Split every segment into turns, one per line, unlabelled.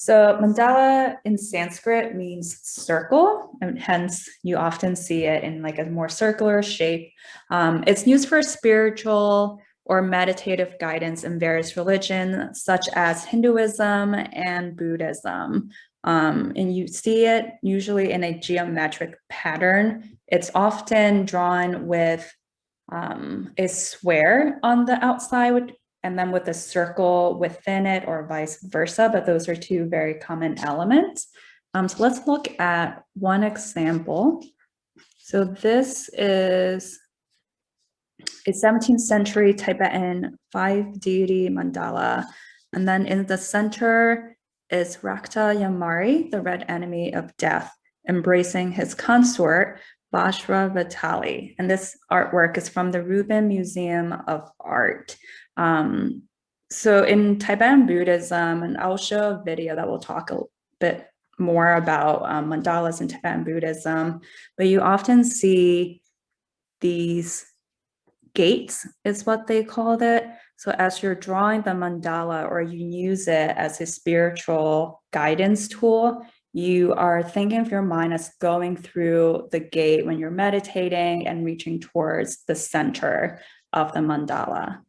So mandala in Sanskrit means circle, and hence you often see it in like a more circular shape. It's used for spiritual or meditative guidance in various religions, such as Hinduism and Buddhism. And you see it usually in a geometric pattern. It's often drawn with a square on the outside and then with a circle within it or vice versa, but those are two very common elements. So let's look at one example. So this is a 17th century Tibetan 5 deity mandala. And then in the center is Rakta Yamari, the red enemy of death, embracing his consort, Vajravatali. And this artwork is from the Rubin Museum of Art. So in Tibetan Buddhism, and I'll show a video that will talk a bit more about mandalas in Tibetan Buddhism, but you often see these gates is what they called it. So as you're drawing the mandala or you use it as a spiritual guidance tool, you are thinking of your mind as going through the gate when you're meditating and reaching towards the center of the mandala.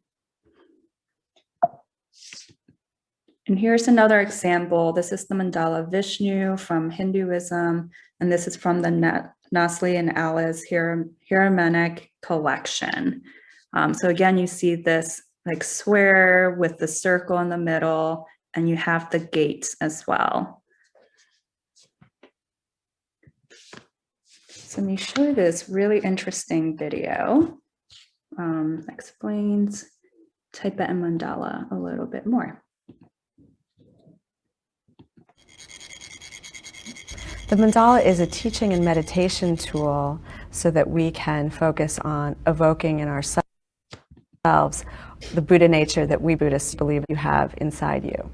And here's another example. This is the mandala Vishnu from Hinduism, and this is from the Nasli and Alice Hiramanic collection. So again, you see this like square with the circle in the middle, and you have the gates as well. So let me show you this really interesting video. Explains Tibetan mandala a little bit more.
The mandala is a teaching and meditation tool so that we can focus on evoking in ourselves the Buddha nature that we Buddhists believe you have inside you.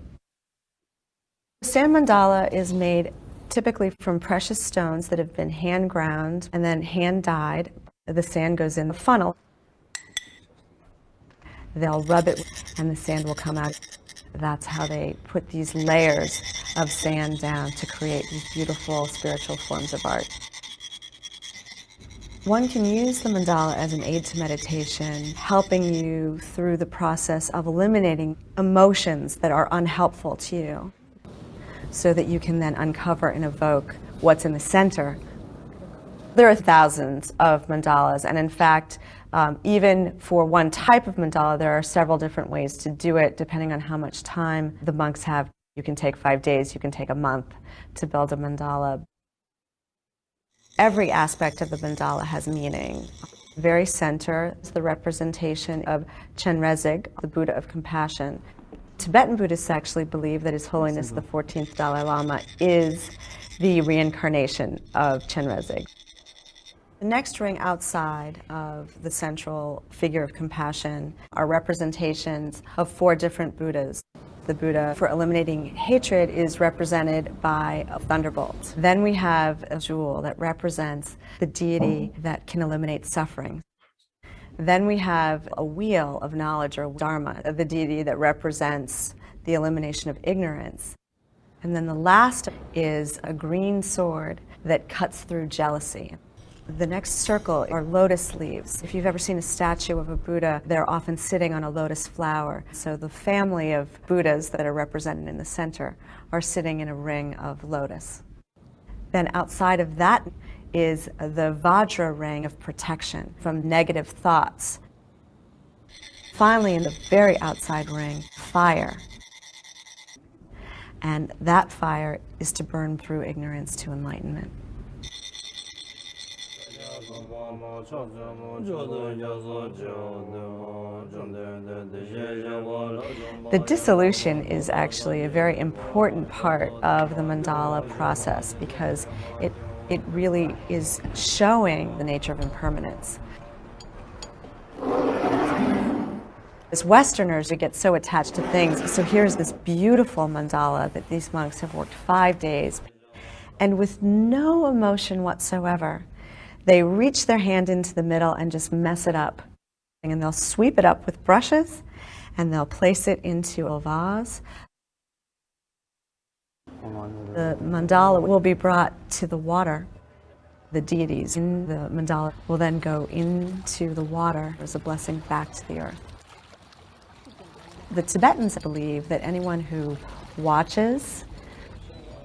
Sand mandala is made typically from precious stones that have been hand ground and then hand dyed. The sand goes in the funnel. They'll rub it and the sand will come out. That's how they put these layers of sand down to create these beautiful spiritual forms of art. One can use the mandala as an aid to meditation, helping you through the process of eliminating emotions that are unhelpful to you, so that you can then uncover and evoke what's in the center. There are thousands of mandalas, and in fact, even for one type of mandala, there are several different ways to do it, depending on how much time the monks have. You can take 5 days, you can take a month to build a mandala. Every aspect of the mandala has meaning. Very center is the representation of Chenrezig, the Buddha of compassion. Tibetan Buddhists actually believe that His Holiness the 14th Dalai Lama is the reincarnation of Chenrezig. The next ring outside of the central figure of compassion are representations of 4 different Buddhas. The Buddha for eliminating hatred is represented by a thunderbolt. Then we have a jewel that represents the deity that can eliminate suffering. Then we have a wheel of knowledge, or dharma, the deity that represents the elimination of ignorance. And then the last is a green sword that cuts through jealousy. The next circle are lotus leaves. If you've ever seen a statue of a Buddha, they're often sitting on a lotus flower. So the family of Buddhas that are represented in the center are sitting in a ring of lotus. Then outside of that is the Vajra ring of protection from negative thoughts. Finally, in the very outside ring, fire. And that fire is to burn through ignorance to enlightenment. The dissolution is actually a very important part of the mandala process because it really is showing the nature of impermanence. As Westerners, we get so attached to things. So here's this beautiful mandala that these monks have worked 5 days, and with no emotion whatsoever, they reach their hand into the middle and just mess it up. And they'll sweep it up with brushes, and they'll place it into a vase. The mandala will be brought to the water. The deities in the mandala will then go into the water as a blessing back to the earth. The Tibetans believe that anyone who watches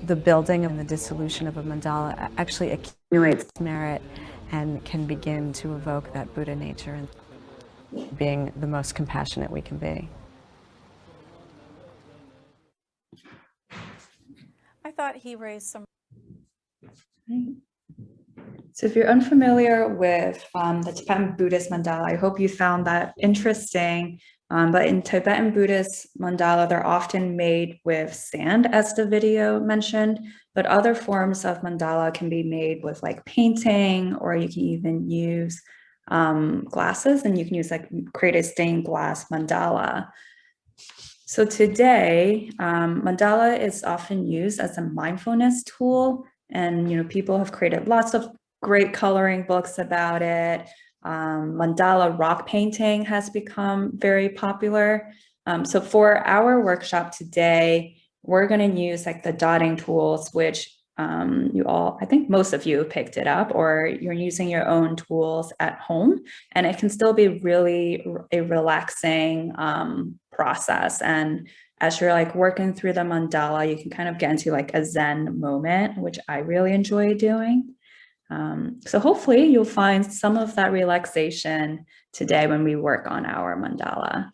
the building and the dissolution of a mandala actually accumulates merit and can begin to evoke that Buddha nature and being the most compassionate we can be.
I thought he raised some.
So if you're unfamiliar with the Tibetan Buddhist mandala, I hope you found that interesting. But in Tibetan Buddhist mandala, they're often made with sand, as the video mentioned, but other forms of mandala can be made with like painting, or you can even use glasses, and you can use like create a stained glass mandala. So today, mandala is often used as a mindfulness tool, and people have created lots of great coloring books about it. Mandala rock painting has become very popular. So for our workshop today, we're going to use like the dotting tools, which I think most of you picked it up, or you're using your own tools at home, and it can still be really a relaxing process. And as you're like working through the mandala, you can kind of get into like a Zen moment, which I really enjoy doing. So hopefully you'll find some of that relaxation today when we work on our mandala.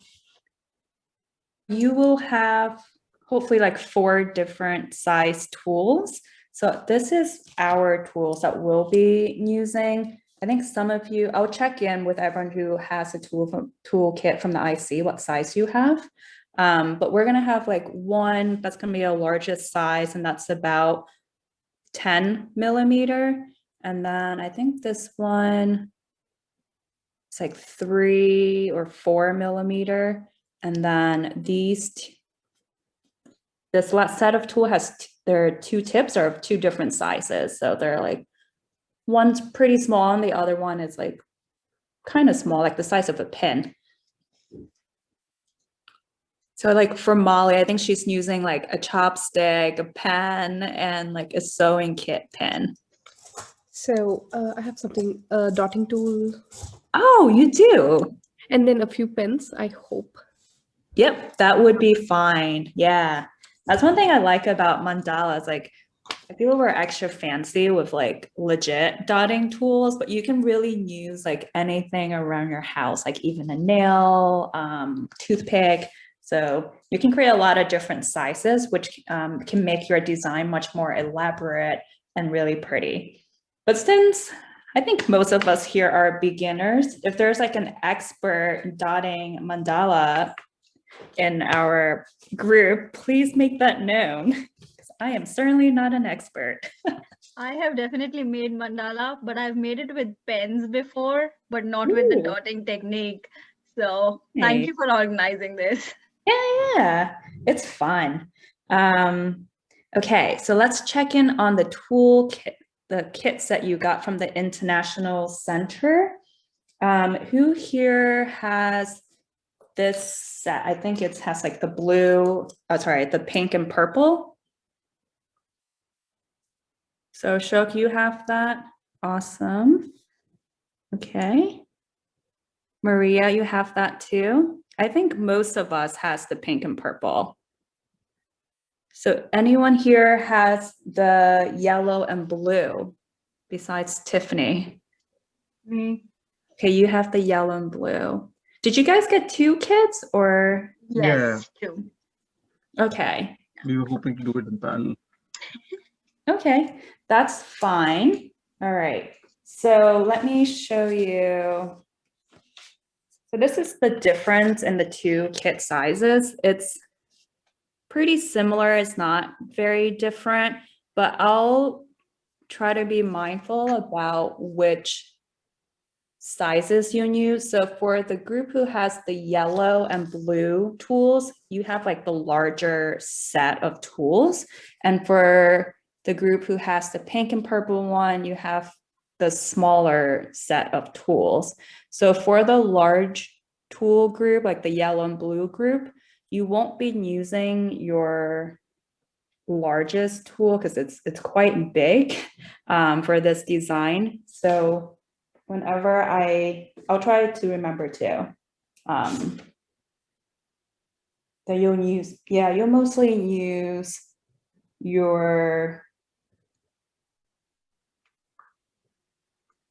You will have hopefully like 4 different size tools. So this is our tools that we'll be using. I think some of you, I'll check in with everyone who has a toolkit from the IC, what size you have. But we're gonna have like one that's gonna be the largest size, and that's about 10 millimeter. And then I think this one, it's like 3 or 4 millimeter. And then this last set of tool has, there are 2 tips are of 2 different sizes. So they're like, one's pretty small and the other one is like kind of small, like the size of a pin. So like for Molly, I think she's using like a chopstick, a pen, and like a sewing kit pin.
So I have something, a dotting tool.
Oh, you do?
And then a few pens, I hope.
Yep, that would be fine. Yeah. That's one thing I like about mandalas. Like, I feel we're extra fancy with like legit dotting tools, but you can really use like anything around your house, like even a nail, toothpick. So you can create a lot of different sizes, which can make your design much more elaborate and really pretty. But since I think most of us here are beginners, if there's like an expert dotting mandala in our group, please make that known, because I am certainly not an expert.
I have definitely made mandala, but I've made it with pens before, but not with the dotting technique. So thank you for organizing this.
Yeah, it's fun. Okay, so let's check in on the tool kit, the kits that you got from the International Center. Who here has this set? I think it has like the blue, the pink and purple. So Shok, you have that? Awesome. Okay. Maria, you have that too? I think most of us has the pink and purple. So anyone here has the yellow and blue besides Tiffany?
Me.
Okay, you have the yellow and blue. Did you guys get 2 kits or?
Yes, two.
Okay.
We were hoping to do it in parallel.
Okay, that's fine. All right, so let me show you. So this is the difference in the 2 kit sizes. It's pretty similar, it's not very different, but I'll try to be mindful about which sizes you use. So for the group who has the yellow and blue tools, you have like the larger set of tools. And for the group who has the pink and purple one, you have the smaller set of tools. So for the large tool group, like the yellow and blue group, you won't be using your largest tool because it's quite big for this design. So whenever I'll try to remember to that you'll use, yeah, you'll mostly use your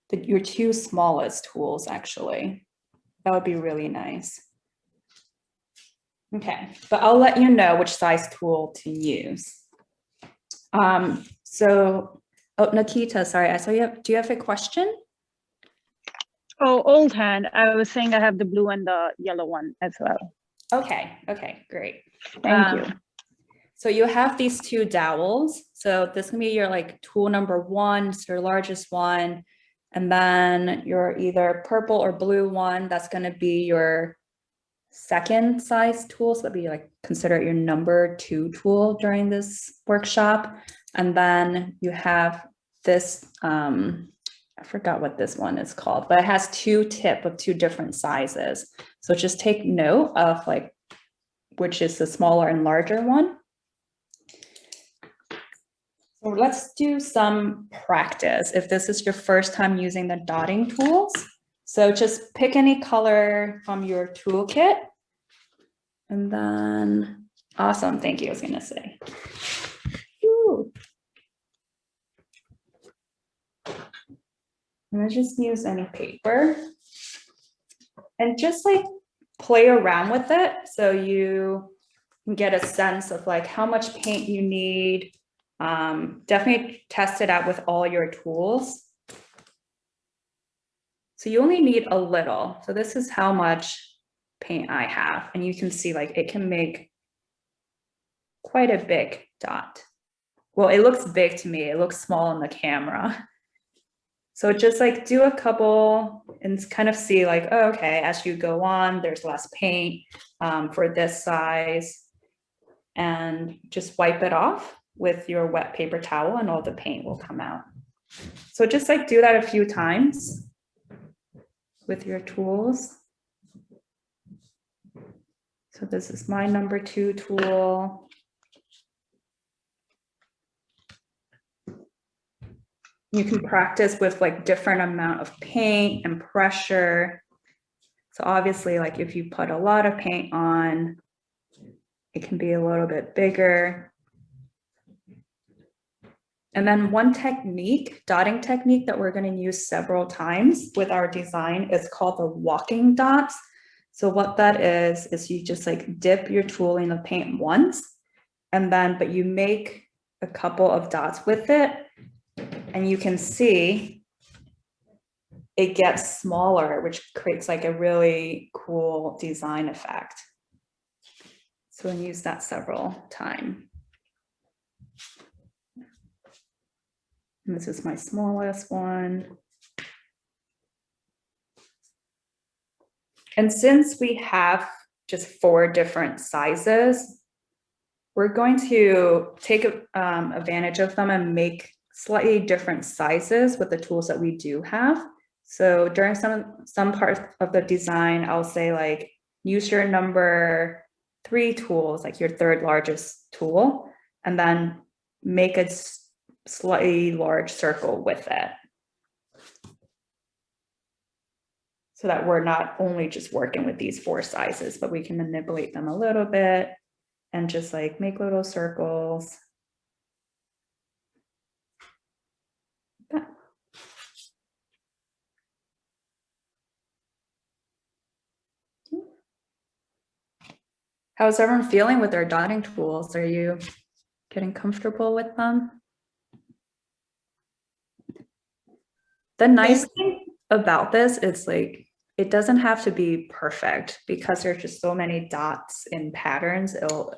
two smallest tools, actually. That would be really nice. Okay, but I'll let you know which size tool to use. So, oh, Nikita, sorry, I saw you have, do you have a question?
Oh, old hand. I was saying I have the blue and the yellow one as well.
Okay, great.
Thank you.
So you have these two dowels. So this can be your like tool number one, it's your largest one. And then your either purple or blue one, that's gonna be your second size tool. So that'd be like, consider it your number 2 tool during this workshop. And then you have this, I forgot what this one is called, but it has 2 tip of 2 different sizes. So just take note of like, which is the smaller and larger one. So let's do some practice if this is your first time using the dotting tools. So just pick any color from your toolkit. And then, awesome, thank you, I was gonna say. Ooh. And I just use any paper. And just like play around with it so you can get a sense of like how much paint you need. Definitely test it out with all your tools. So you only need a little. So this is how much paint I have. And you can see like it can make quite a big dot. Well, it looks big to me. It looks small on the camera. So just like do a couple and kind of see like, oh, okay, as you go on, there's less paint for this size. And just wipe it off with your wet paper towel and all the paint will come out. So just like do that a few times with your tools. So this is my number 2 tool. You can practice with like different amount of paint and pressure. So obviously like if you put a lot of paint on, it can be a little bit bigger. And then one technique, dotting technique that we're going to use several times with our design is called the walking dots. So what that is you just like dip your tool in the paint once, and then, but you make a couple of dots with it, and you can see it gets smaller, which creates like a really cool design effect. So we'll use that several times. And this is my smallest one. And since we have just 4 different sizes, we're going to take advantage of them and make slightly different sizes with the tools that we do have. So during some parts of the design, I'll say like, use your number 3 tools, like your 3rd largest tool, and then make a slightly large circle with it. So that we're not only just working with these 4 sizes, but we can manipulate them a little bit and just like make little circles. How's everyone feeling with their dotting tools? Are you getting comfortable with them? The nice thing about this is like, it doesn't have to be perfect because there's just so many dots in patterns. It'll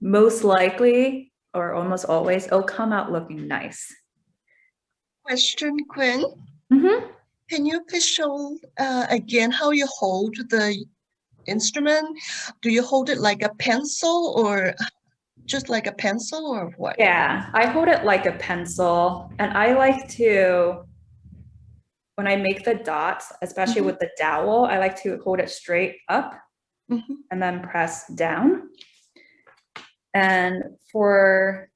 most likely, or almost always, it'll come out looking nice.
Question, Quinn.
Mm-hmm.
Can you please show again how you hold the instrument? Do you hold it like a pencil or just like a pencil or what?
Yeah, I hold it like a pencil, and I like to, when I make the dots, especially with the dowel, I like to hold it straight up and then press down. And for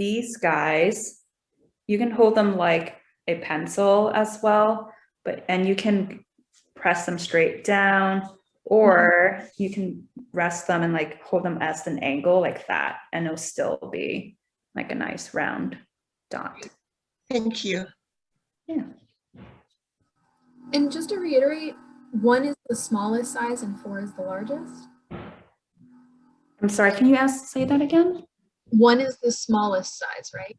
these guys, you can hold them like a pencil as well, and you can press them straight down, or you can rest them and like hold them as an angle like that, and it'll still be like a nice round dot.
Thank you.
Yeah.
And just to reiterate, 1 is the smallest size and 4 is the largest?
I'm sorry, can you say that again?
1 is the smallest size, right?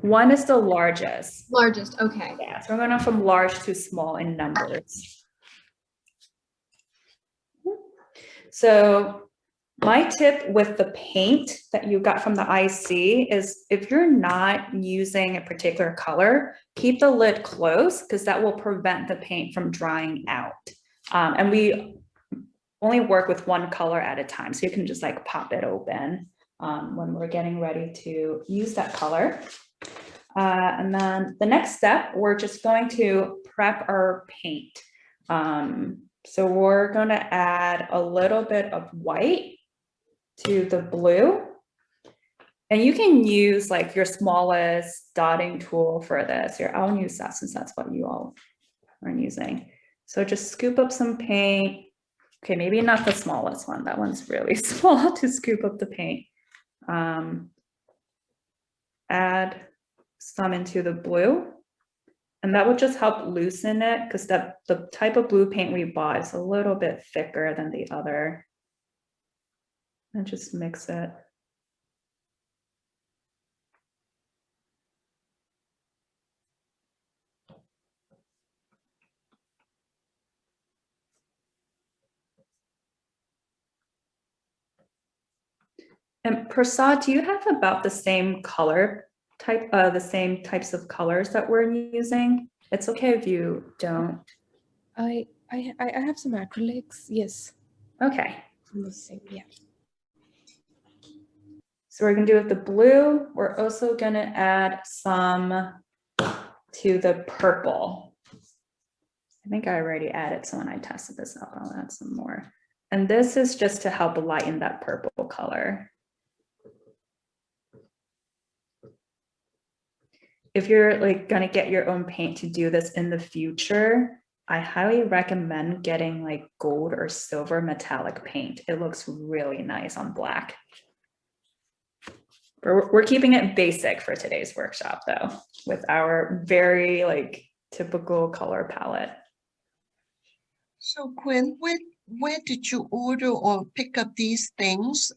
1 is the largest.
Largest, okay.
Yeah, so we're going from large to small in numbers. So my tip with the paint that you got from the IC is if you're not using a particular color, keep the lid closed because that will prevent the paint from drying out. And we only work with 1 color at a time, so you can just like pop it open when we're getting ready to use that color. And then the next step, we're just going to prep our paint. So we're going to add a little bit of white to the blue. And you can use like your smallest dotting tool for this. Here, I'll use that since that's what you all are using. So just scoop up some paint. Okay, maybe not the smallest one. That one's really small to scoop up the paint. Add some into the blue. And that would just help loosen it because the type of blue paint we bought is a little bit thicker than the other. And just mix it. And Prasad, do you have about the same color type, the same types of colors that we're using? It's okay if you don't.
I have some acrylics. Yes.
Okay.
The same. Yeah.
So we're gonna do with the blue. We're also gonna add some to the purple. I think I already added some when I tested this out. I'll add some more. And this is just to help lighten that purple color. If you're like gonna get your own paint to do this in the future, I highly recommend getting like gold or silver metallic paint. It looks really nice on black. We're keeping it basic for today's workshop though, with our very like typical color palette.
So Gwen, where did you order or pick up these things?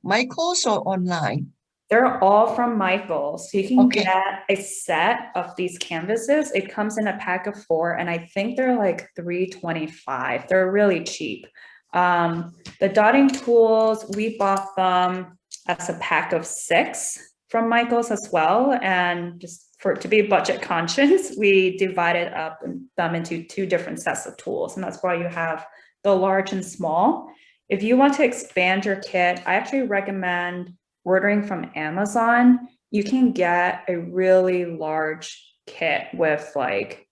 Michael's or online?
They're all from Michael's. So you can
Okay.
get a set of these canvases. It comes in a pack of 4, and I think they're like $3.25. They're really cheap. The dotting tools, we bought them as a pack of 6 from Michael's as well. And just for it to be budget conscious, we divided up them into 2 different sets of tools. And that's why you have the large and small. If you want to expand your kit, I actually recommend ordering from Amazon. You can get a really large kit with like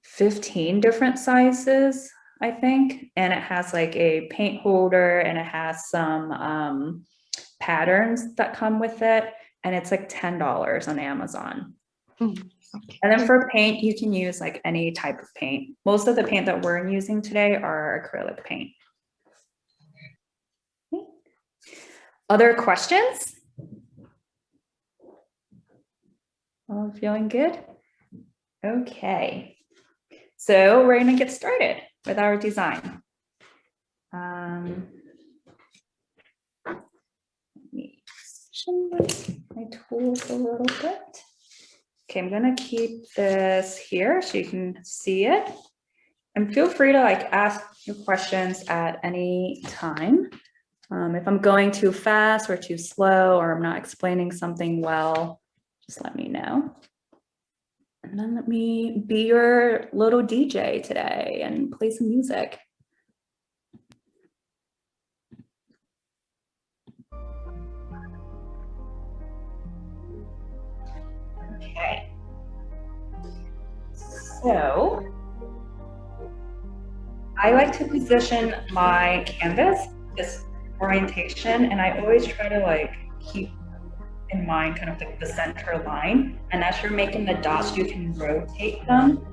15 different sizes, I think. And it has like a paint holder and it has some patterns that come with it. And it's like $10 on Amazon.
Okay.
And then for paint, you can use like any type of paint. Most of the paint that we're using today are acrylic paint. Other questions? All feeling good? Okay. So we're gonna get started with our design. Let me position my tools a little bit. Okay, I'm gonna keep this here so you can see it. And feel free to like ask your questions at any time. If I'm going too fast or too slow, or I'm not explaining something well, just let me know. And then let me be your little DJ today and play some music. Okay. So I like to position my canvas this orientation, and I always try to like keep in mind kind of like the center line. And as you're making the dots, you can rotate them.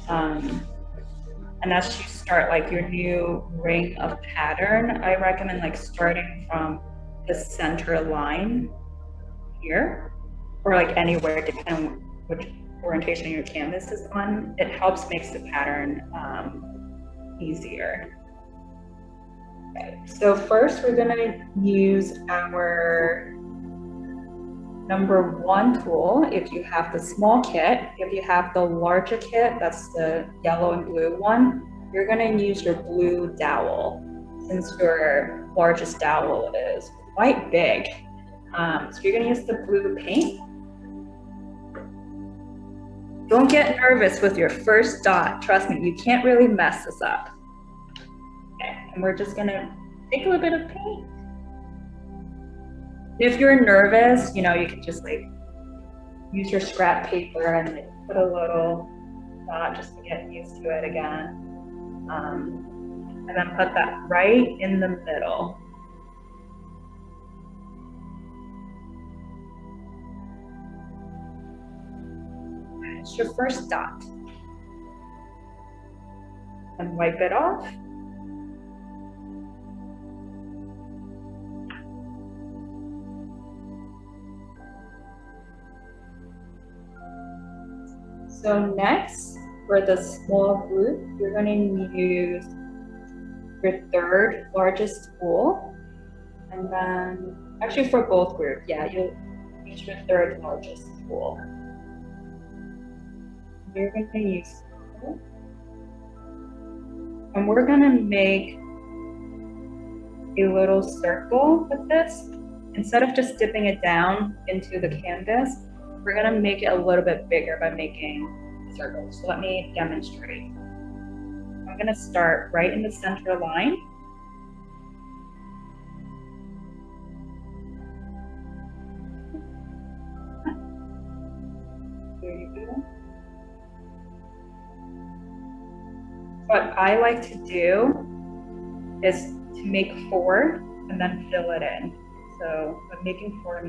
And as you start like your new ring of pattern, I recommend like starting from the center line here, or like anywhere depending on which orientation your canvas is on. It helps makes the pattern easier. Okay, so first we're gonna use our number 1 tool. If you have the small kit, if you have the larger kit, that's the yellow and blue one, you're gonna use your blue dowel, since your largest dowel is quite big. So you're gonna use the blue paint. Don't get nervous with your first dot. Trust me, you can't really mess this up. Okay, and we're just gonna take a little bit of paint. If you're nervous, you know, you can just like use your scrap paper and like, put a little dot just to get used to it again. And then put that right in the middle. It's your first dot. And wipe it off. So next, for the small group, you're going to use your 3rd largest tool. And then, actually for both groups, yeah, you'll use your 3rd largest tool. You're going to use tool. And we're going to make a little circle with this. Instead of just dipping it down into the canvas, we're going to make it a little bit bigger by making circles. So let me demonstrate. I'm going to start right in the center line. There you go. What I like to do is to make 4 and then fill it in. So I'm making 4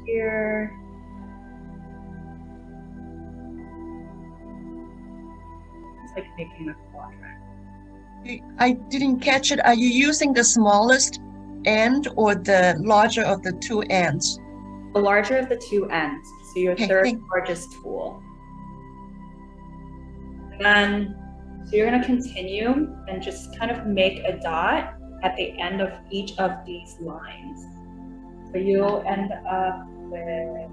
here. It's like making a quadrant.
I didn't catch it. Are you using the smallest end or the larger of the 2 ends?
The larger of the 2 ends, so your
Okay,
3rd largest tool. And then, so you're going to continue and just kind of make a dot at the end of each of these lines. So you'll end up with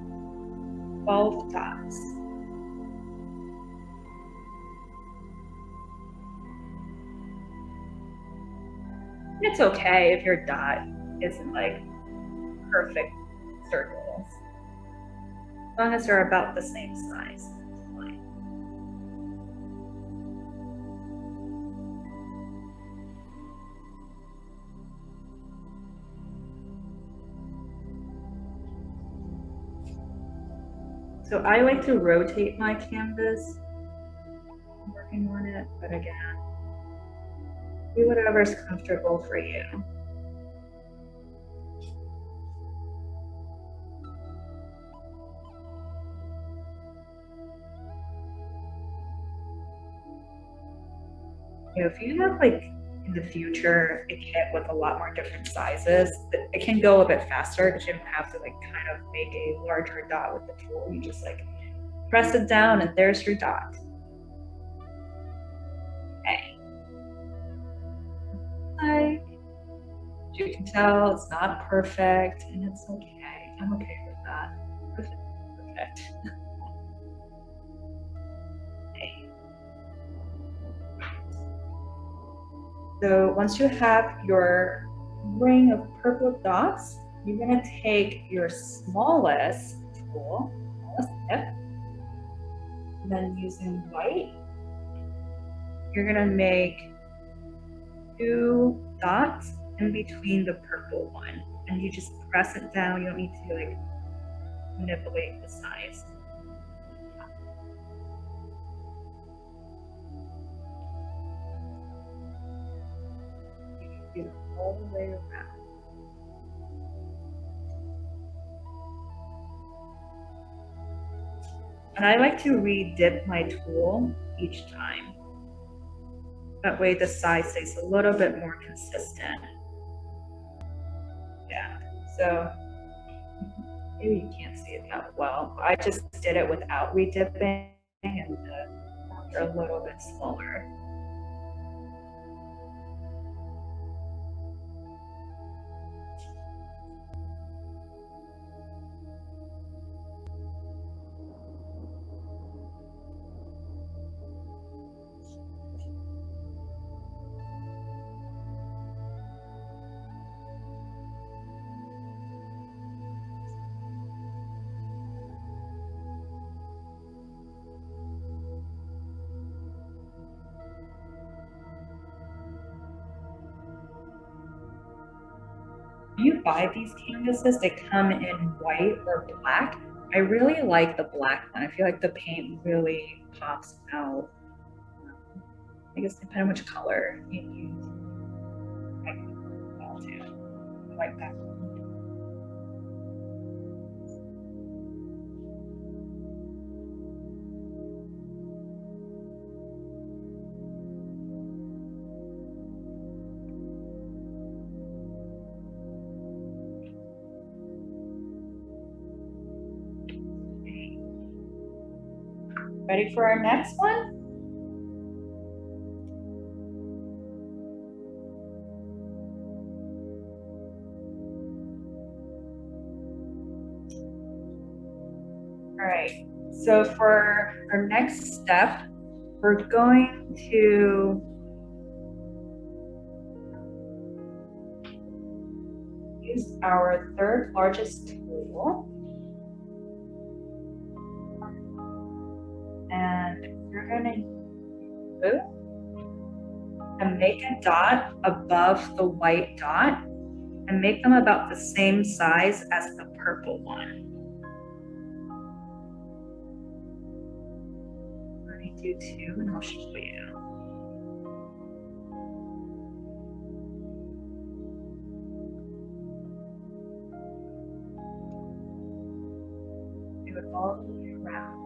12 dots. It's okay if your dot isn't like perfect circles. As long as they're about the same size. It's fine. So I like to rotate my canvas. I'm working on it, but again, do whatever's comfortable for you. You know, if you have like in the future a kit with a lot more different sizes, it can go a bit faster because you don't have to like kind of make a larger dot with the tool. You just like press it down and there's your dot. Okay. Like, as you can tell, it's not perfect and it's okay. I'm okay with that. Perfect. Okay. So once you have your ring of purple dots, you're going to take your smallest tool, smallest tip, and then using white, you're going to make 2 dots in between the purple one, and you just press it down. You don't need to like manipulate the size. You can do it all the way around. And I like to re-dip my tool each time. That way the size stays a little bit more consistent. Yeah, so maybe you can't see it that well. I just did it without re-dipping and they're a little bit smaller. When you buy these canvases, they come in white or black. I really like the black one. I feel like the paint really pops out. I guess depending on which color you use. I well too. I like that. Okay. Ready for our next one? All right, so for our next step, we're going to use our third largest tool. And we're gonna move and make a dot above the white dot and make them about the same size as the purple one. Let me do two and I'll show you. Do it all the way around.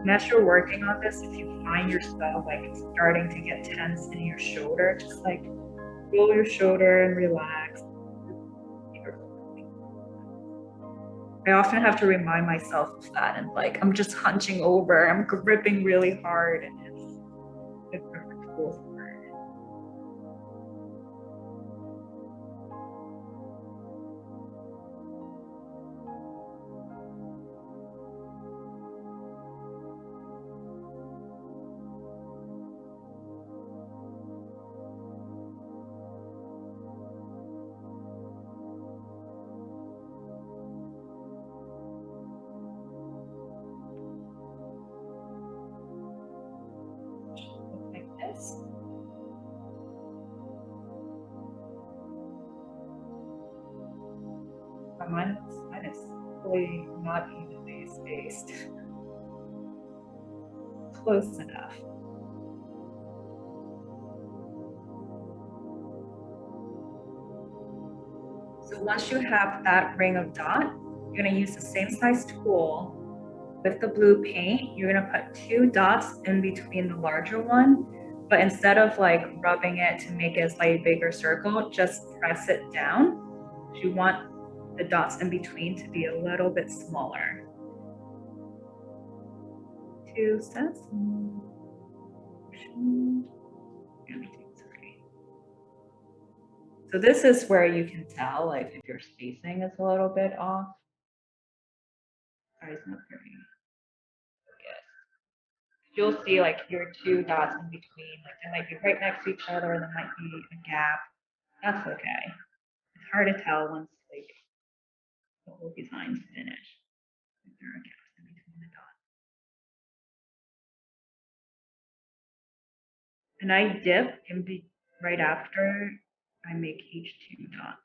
And as you're working on this, if you find yourself like starting to get tense in your shoulder, just like roll your shoulder and relax. I often have to remind myself of that and like I'm just hunching over, I'm gripping really hard and it's a perfect tool for it. Like this. Mine is really not evenly spaced. Close enough. So once you have that ring of dot, you're gonna use the same size tool with the blue paint. You're gonna put two dots in between the larger one, but instead of like rubbing it to make it a slightly bigger circle, just press it down. You want the dots in between to be a little bit smaller. Two steps. So this is where you can tell like if your spacing is a little bit off. Sorry, it's not very good. You'll see like your two dots in between, like they might be right next to each other, and there might be a gap. That's okay. It's hard to tell once like the whole design's finished. If there are gaps in between the dots. And I dip right after I make each 2 dots.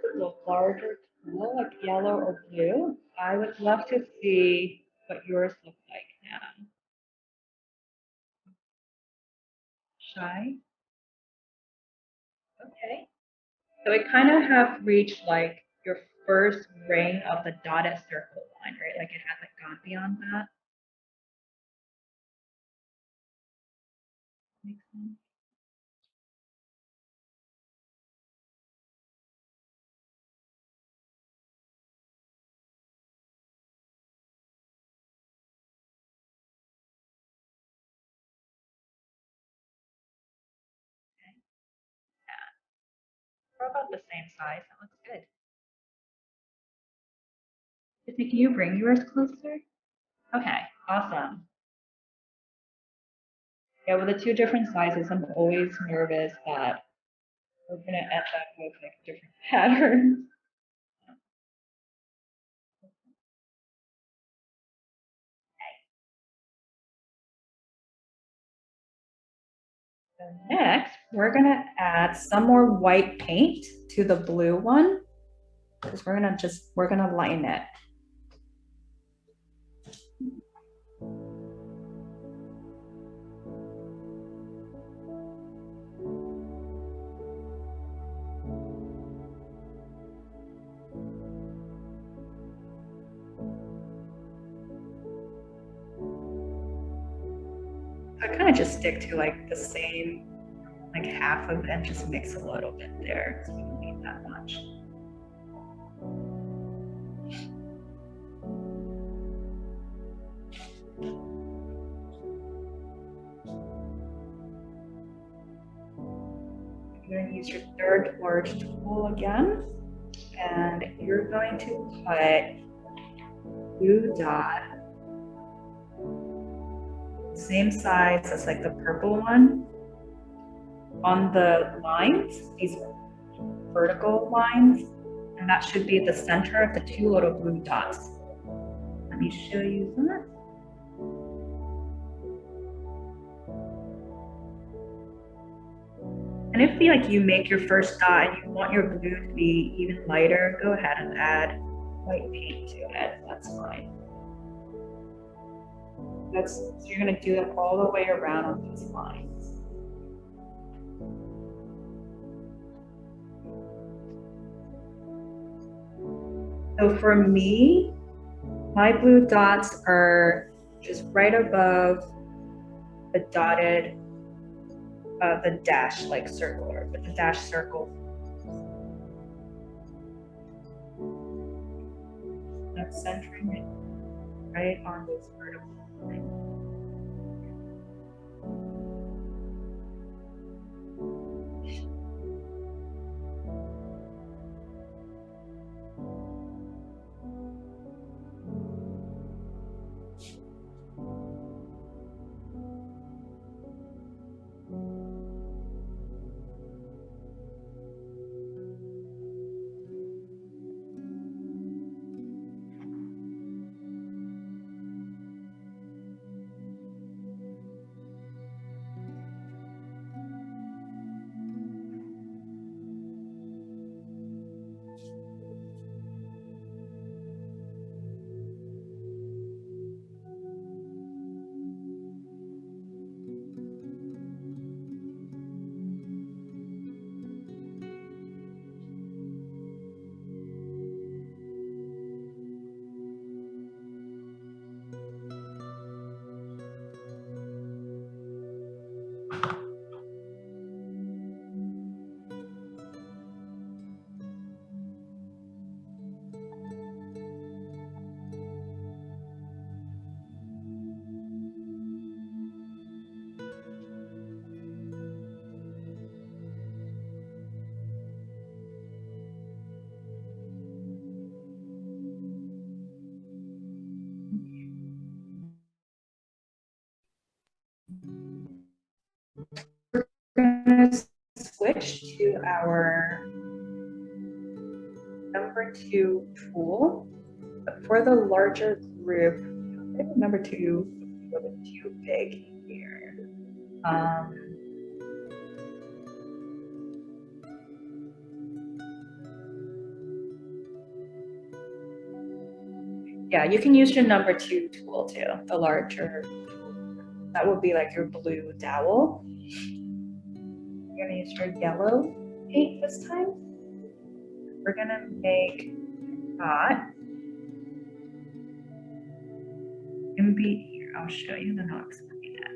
For the larger tool, like yellow or blue, I would love to see what yours look like now. Shy? Okay. So we kind of have reached like your first ring of the dotted circle line, right? Like it hasn't gone beyond that. Makes sense. We're about the same size. That looks good. Tiffany, can you bring yours closer? Okay, awesome. Yeah, with the 2 different sizes, I'm always nervous that we're gonna end up with like different patterns. So next, we're gonna add some more white paint to the blue one because we're gonna line it. So I kind of just stick to like the same, like half of it and just mix a little bit there. So we don't need that much. You're going to use your third large tool again, and you're going to put blue dot, same size as like the purple one, on the lines, these vertical lines, and that should be at the center of the 2 little blue dots. Let me show you that. And if you make your first dot and you want your blue to be even lighter, go ahead and add white paint to it. That's fine. So you're going to do that all the way around on these lines. So for me, my blue dots are just right above the dotted, the dash like circular, but the dash circle. That's centering it right on this vertical line. switch to our number 2 tool. But for the larger group, I think number 2 is a little bit too big here. Yeah, you can use your number 2 tool too, the larger tool. That would be like your blue dowel. You're gonna use your yellow paint this time. We're gonna make a dot. And be here, I'll show you, then I'll explain it.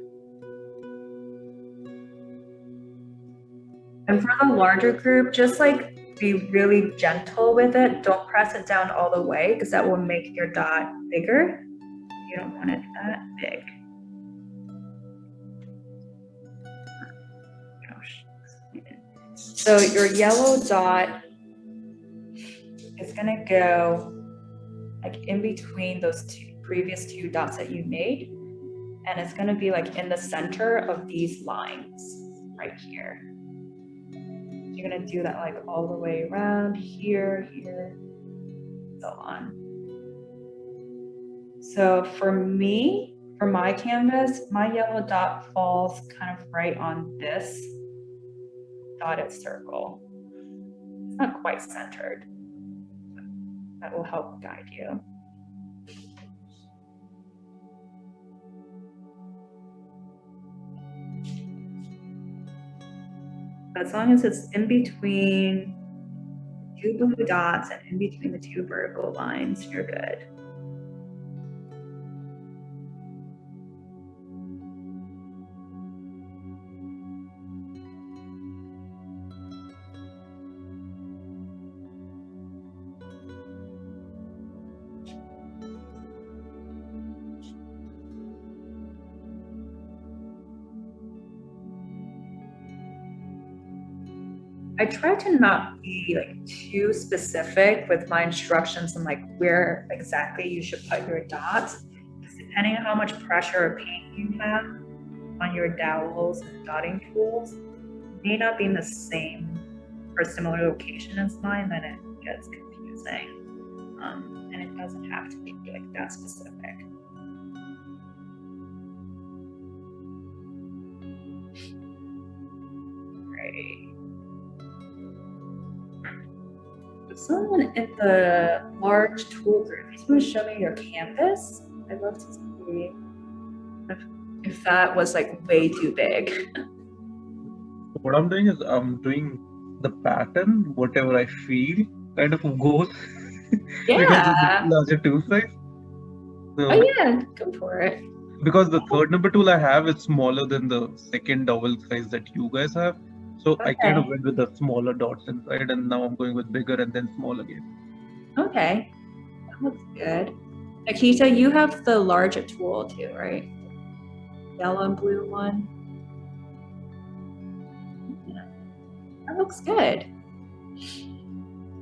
And for the larger group, just like be really gentle with it. Don't press it down all the way because that will make your dot bigger. You don't want it that big. So your yellow dot is gonna go like in between those previous 2 dots that you made, and it's gonna be like in the center of these lines right here. You're gonna do that like all the way around here, here, so on. So for me, for my canvas, my yellow dot falls kind of right on this dotted circle. It's not quite centered. That will help guide you. As long as it's in between 2 blue dots and in between the 2 vertical lines, you're good. I try to not be like too specific with my instructions on like where exactly you should put your dots, because depending on how much pressure or paint you have on your dowels and dotting tools, it may not be in the same or similar location as mine, then it gets confusing. And it doesn't have to be like that specific. Great. Someone in the large tool group, just want to show me your canvas. I'd love to see if that was like way too big.
What I'm doing is I'm doing the pattern, whatever I feel, kind of goes. Because
Yeah.
of the larger tool size. So,
Oh yeah, go for it.
because the third number tool I have is smaller than the second dowel size that you guys have. So I kind of
Okay.
went with the smaller dots inside, and now I'm going with bigger and then small again.
Okay, that looks good. Akita, you have the larger tool too, right? Yellow and blue one. Yeah, that looks good.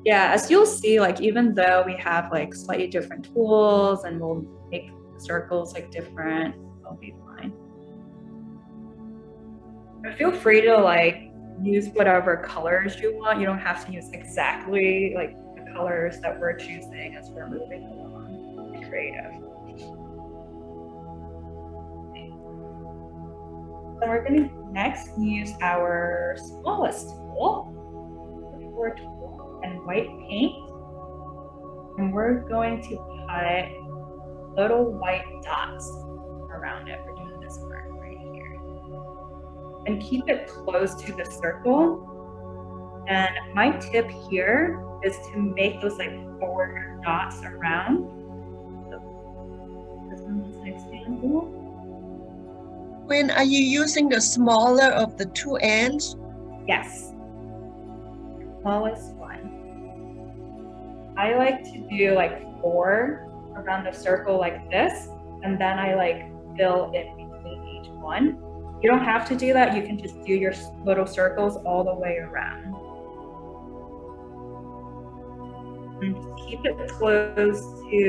Yeah, as you'll see, like even though we have like slightly different tools and we'll make circles like different, it'll be fine. But feel free to like use whatever colors you want. You don't have to use exactly like the colors that we're choosing as we're moving along. Be creative. So we're going to next use our smallest tool, and white paint, and we're going to put little white dots around it. We're doing this part right here, and keep it close to the circle. And my tip here is to make those like 4 dots around. So this one's an example.
When are you using the smaller of the 2 ends?
Yes, smallest one. I like to do like 4 around the circle like this, and then I like fill in between each one. You don't have to do that. You can just do your little circles all the way around. And just keep it close to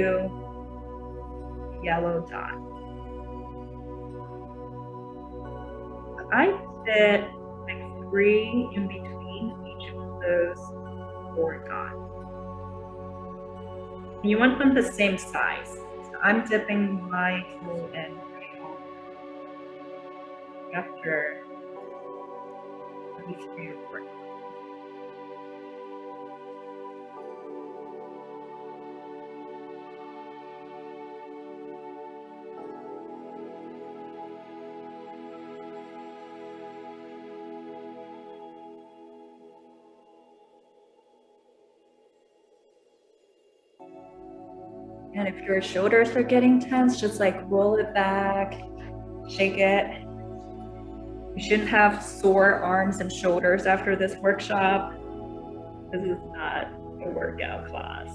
the yellow dot. I fit like 3 in between those 4 dots. And you want them the same size. So I'm dipping my tool in after maybe 3 or 4. And if your shoulders are getting tense, just like roll it back, shake it. You shouldn't have sore arms and shoulders after this workshop. This is not a workout class.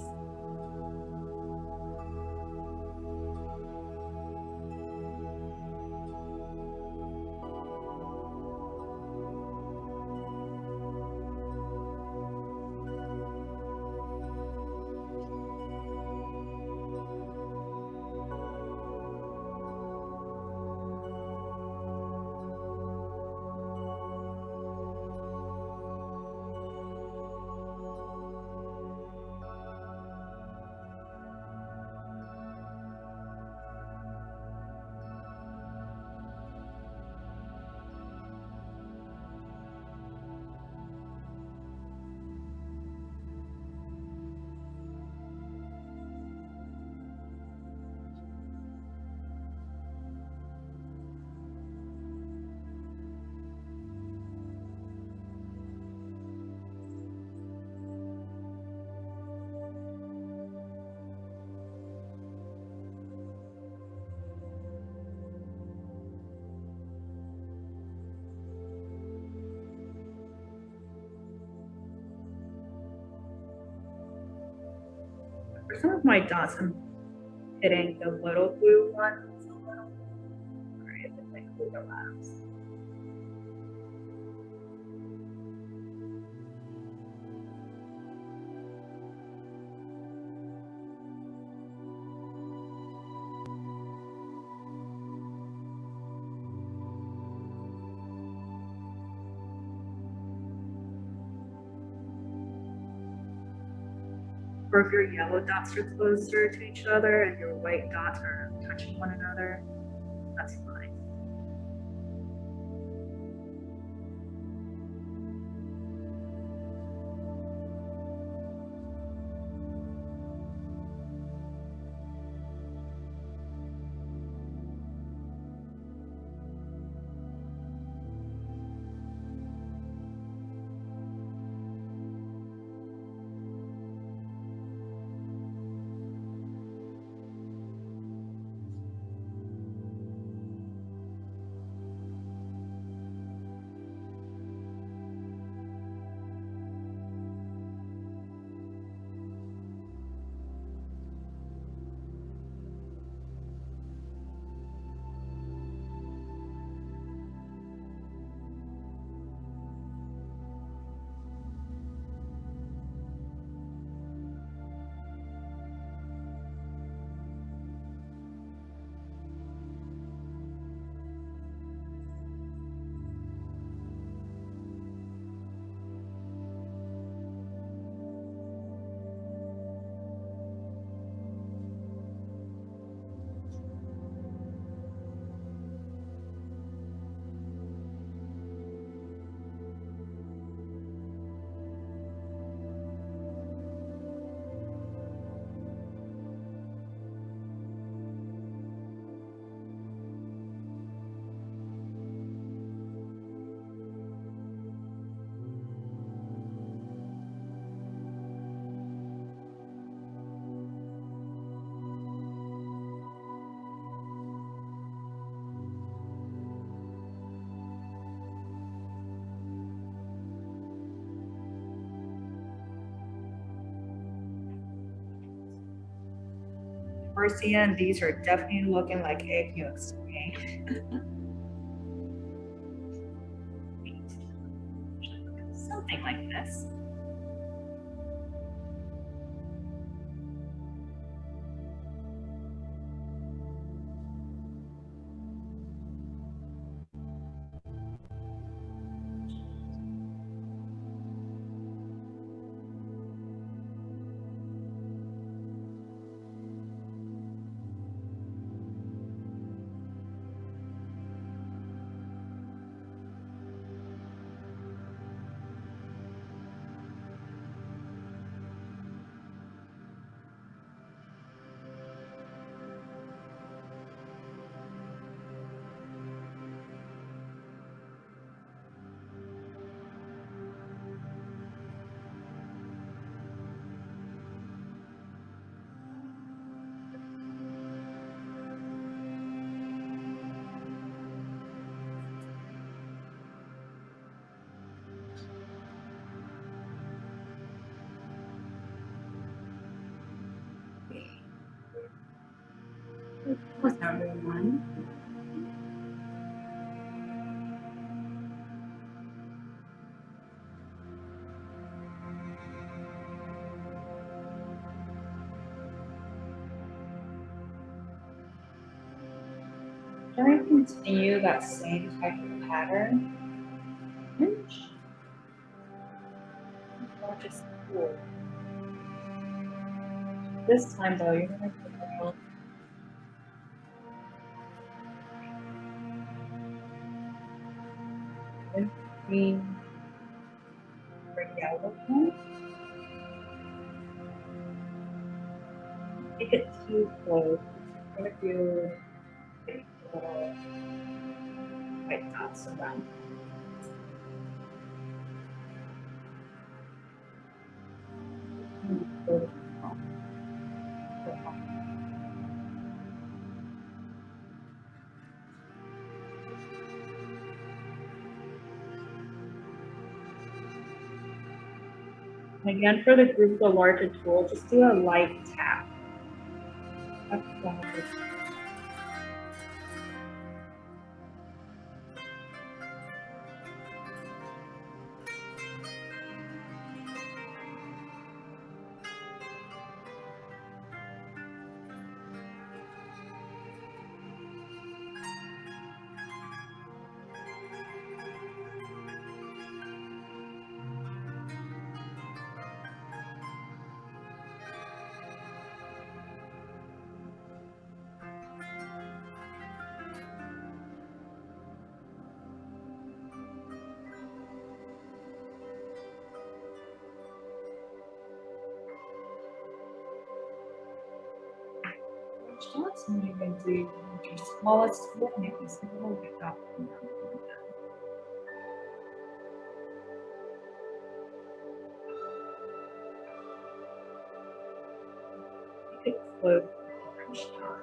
For some of my dots, I'm hitting the little blue one. Sorry if it like overlaps. Or if your yellow dots are closer to each other and your white dots are touching one another, that's fine. Towards the end, these are definitely looking like egg yolks to me. Something like this. What's number one? Try to continue that same type of pattern. Inch. Or just pull. This time though, you're gonna put the help. Green or yellow one. Make it too close. I'm gonna do a little white dots around. And again, for the group, the larger tool, just do a light tap. Shots and you can do your smallest tool, maybe a little bit up and down. You could float orange dot.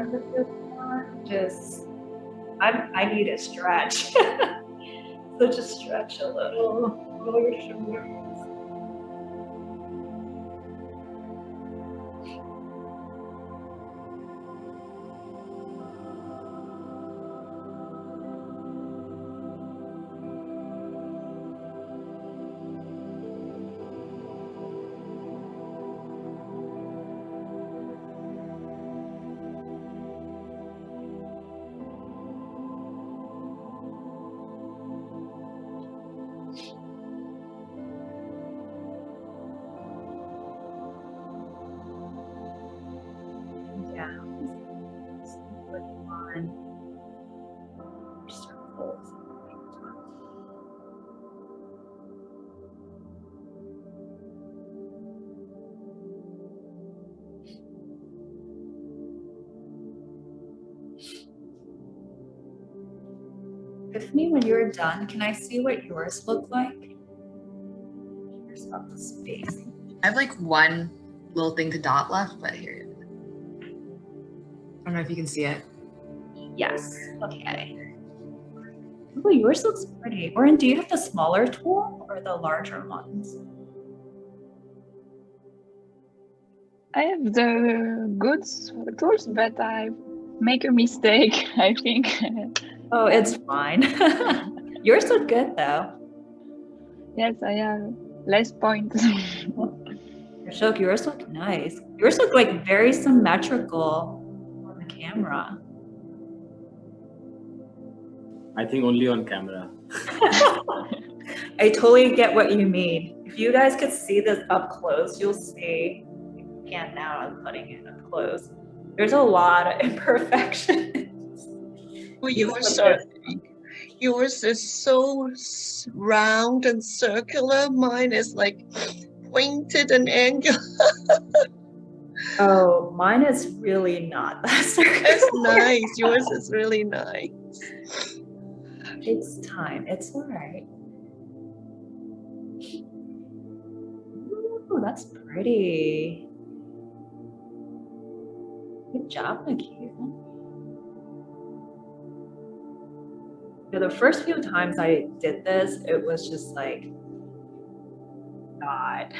of the good one. Just, I need a stretch. So just stretch a little, roll your shoulders. Circles. 'Epiphany, when you're done, can I see what yours look like? Here's about the space.
I have like one little thing to dot left, but here. I don't know if you can see it.
Yes. Okay. Oh, yours looks pretty. Oren, do you have the smaller tool or the larger ones?
I have the good tools, but I make a mistake, I think.
Oh, it's fine. Yours look good though.
Yes, I have less points.
Ashok, yours look nice. Yours look like very symmetrical on the camera.
I think only on camera.
I totally get what you mean. If you guys could see this up close, you'll see. You can't now, I'm putting it up close. There's a lot of imperfections.
Well, yours is so round and circular. Mine is like pointed and angular.
Oh, mine is really not that circular.
It's nice. Yours is really nice.
It's time. It's all right. Ooh, that's pretty. Good job, Nikita. The first few times I did this, it was just like not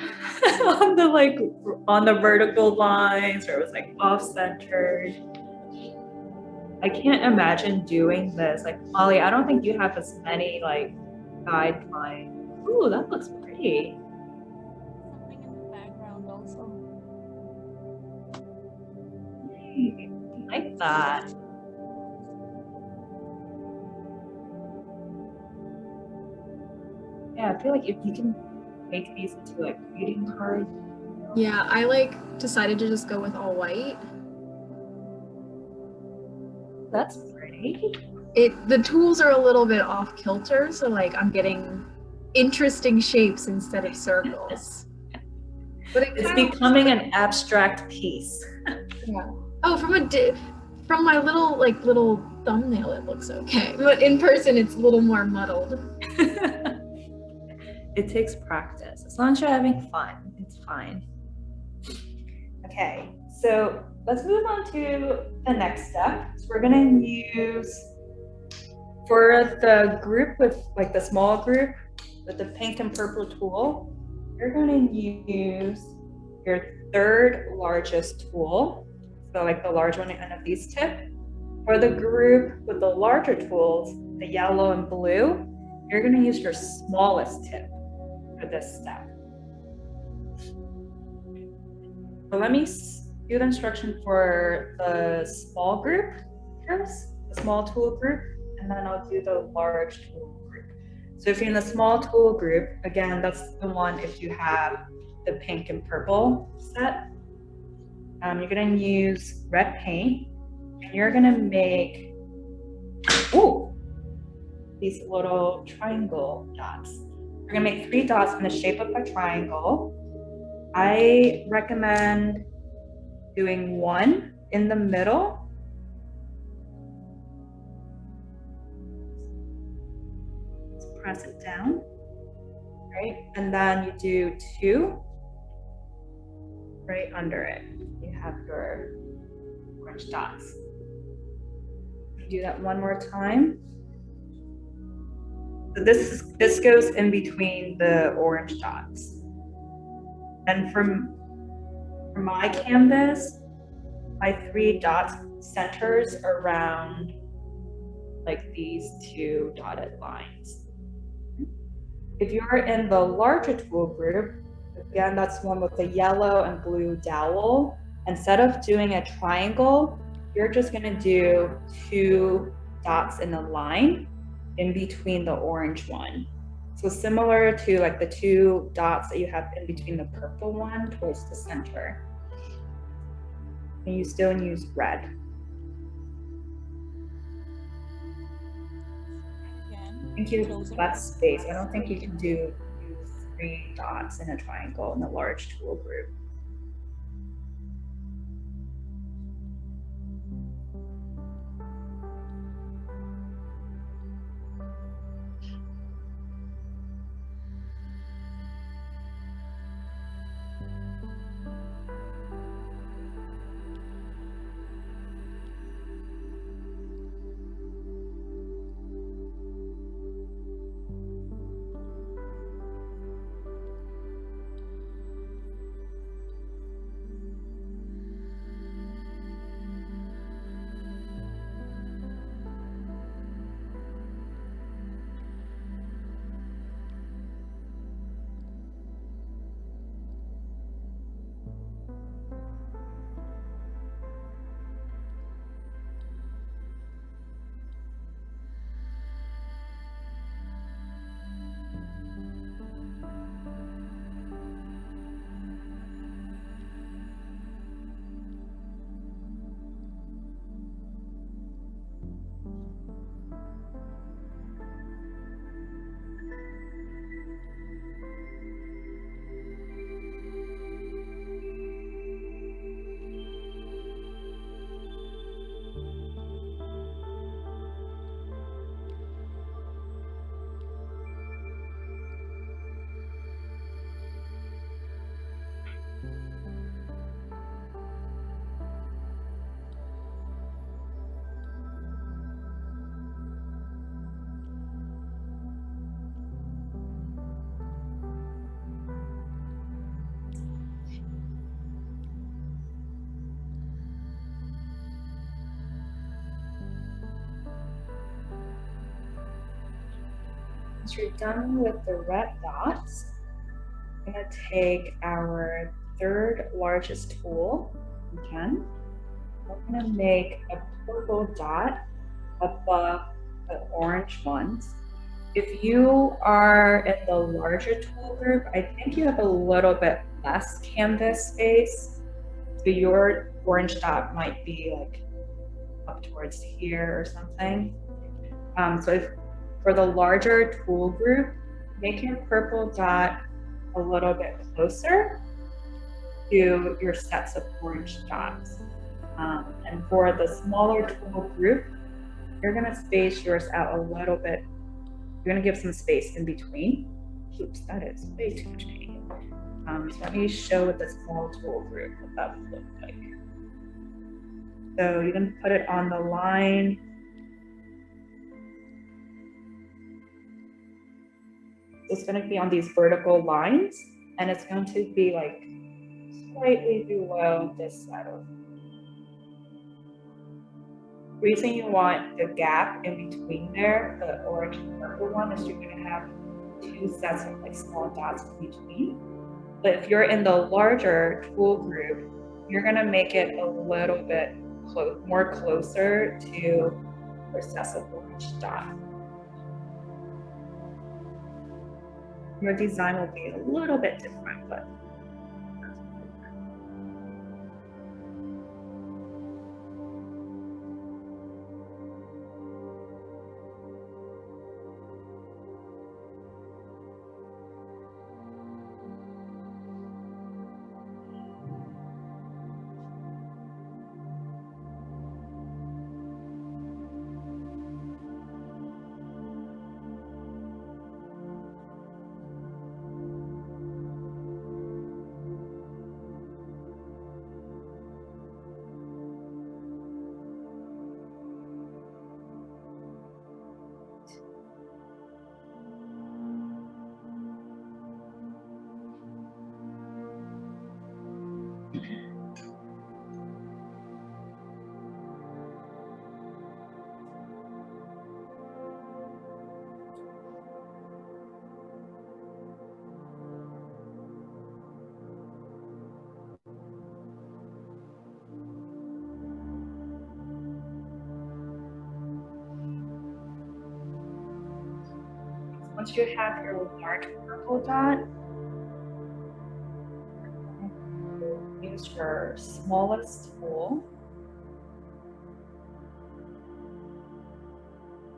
on the vertical lines, or it was like off-centered. I can't imagine doing this. Like, Molly, I don't think you have as many like guidelines. Ooh, that looks pretty.
Something in the background also.
Hey, I like that. Yeah, I feel like if you can make these into like greeting cards.
Yeah, I like decided to just go with all white.
That's pretty.
The tools are a little bit off kilter, so like I'm getting interesting shapes instead of circles. But
It's becoming an abstract piece.
Yeah. Oh, from my little thumbnail, it looks okay, but in person, it's a little more muddled.
It takes practice. As long as you're having fun, it's fine. Okay, so let's move on to the next step. So we're gonna use, for the group with like the small group with the pink and purple tool, you're gonna use your third largest tool. So like the large one at the end of these tip. For the group with the larger tools, the yellow and blue, you're gonna use your smallest tip for this step. So let me do the instruction for the small group first, the small tool group, and then I'll do the large tool group. So if you're in the small tool group, again, that's the one if you have the pink and purple set. You're gonna use red paint, and you're gonna make, these little triangle dots. We're gonna make 3 dots in the shape of a triangle. I recommend doing 1 in the middle. Let's press it down, right? And then you do 2 right under it. You have your orange dots. Do that one more time. So this goes in between the orange dots. And from my canvas, my 3 dots centers around like these 2 dotted lines. If you're in the larger tool group, again, that's one with the yellow and blue dowel. Instead of doing a triangle, you're just gonna do 2 dots in a line in between the orange one. So similar to like the 2 dots that you have in between the purple one towards the center. And you still use red. Thank you for that space. I don't think you can do 3 dots in a triangle in a large tool group. Once you're done with the red dots, I'm gonna take our 3rd largest tool, again. We're gonna make a purple dot above the orange ones. If you are in the larger tool group, I think you have a little bit less canvas space. So your orange dot might be like up towards here or something. So if for the larger tool group, make your purple dot a little bit closer to your sets of orange dots. And for the smaller tool group, you're gonna space yours out a little bit. You're gonna give some space in between. Oops, that is way too much paint. So let me show with the small tool group what that would look like. So you can put it on the line. It's going to be on these vertical lines, and it's going to be like slightly below this side of. The reason you want the gap in between there, the orange and purple one, is you're going to have 2 sets of like small dots in between. But if you're in the larger tool group, you're going to make it a little bit more closer to your sets of orange dot. Your design will be a little bit different, but Once you have your large purple dot, use your smallest tool.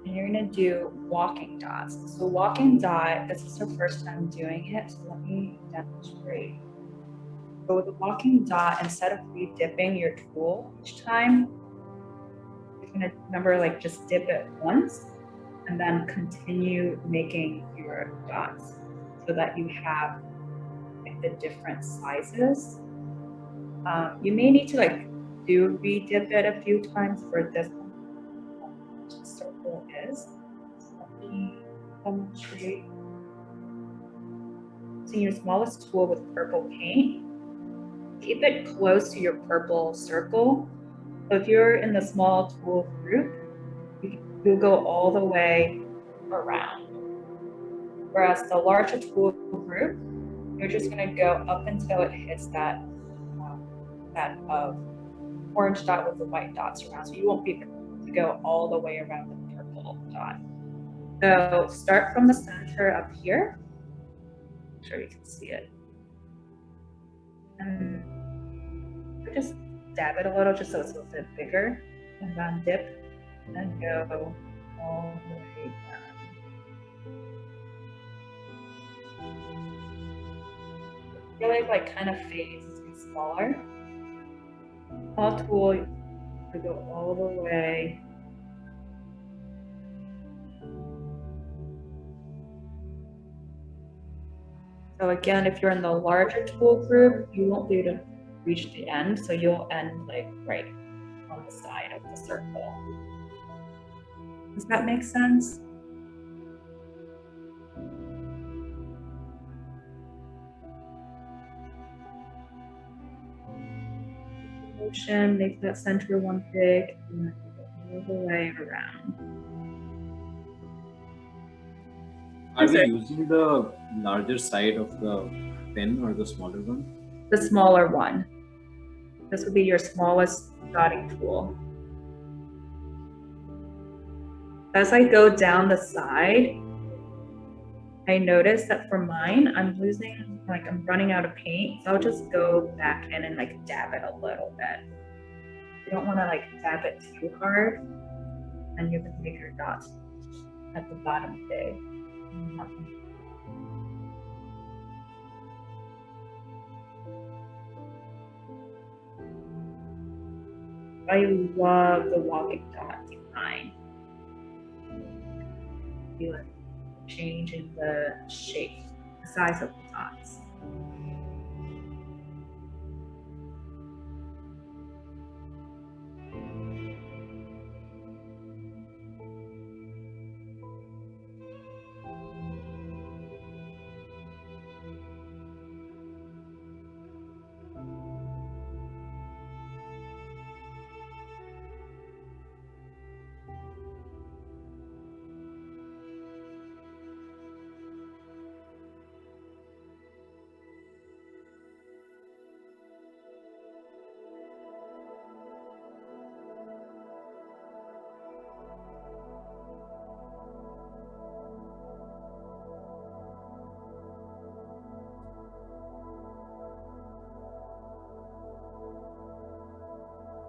And you're gonna do walking dots. So walking dot, this is the first time doing it, so let me demonstrate. So with the walking dot, instead of re-dipping your tool each time, you're gonna remember like just dip it once and then continue making your dots so that you have like the different sizes. You may need to like re-dip it a few times for this one. Circle is. So let me demonstrate. Using your smallest tool with purple paint, keep it close to your purple circle. So if you're in the small tool group, you'll go all the way around. Whereas the larger tool group, you're just gonna go up until it hits that orange dot with the white dots around. So you won't be able to go all the way around the purple dot. So start from the center up here. I'm sure you can see it. And just dab it a little just so it's a little bit bigger. And then dip and go all the way down. Really like kind of fades to be smaller. Small tool to go all the way. So again, if you're in the larger tool group, you won't be able to reach the end, so you'll end like right on the side of the circle. Does that make sense? Motion, make that center one big, and then go all the way around.
Are we using the larger side of the pen or the smaller one?
The smaller one. This would be your smallest dotting tool. As I go down the side, I notice that for mine, I'm running out of paint. So I'll just go back in and like dab it a little bit. You don't want to like dab it too hard, and you can make your dots at the bottom big. I love the walking dot design. You like change in the shape, the size of the dots.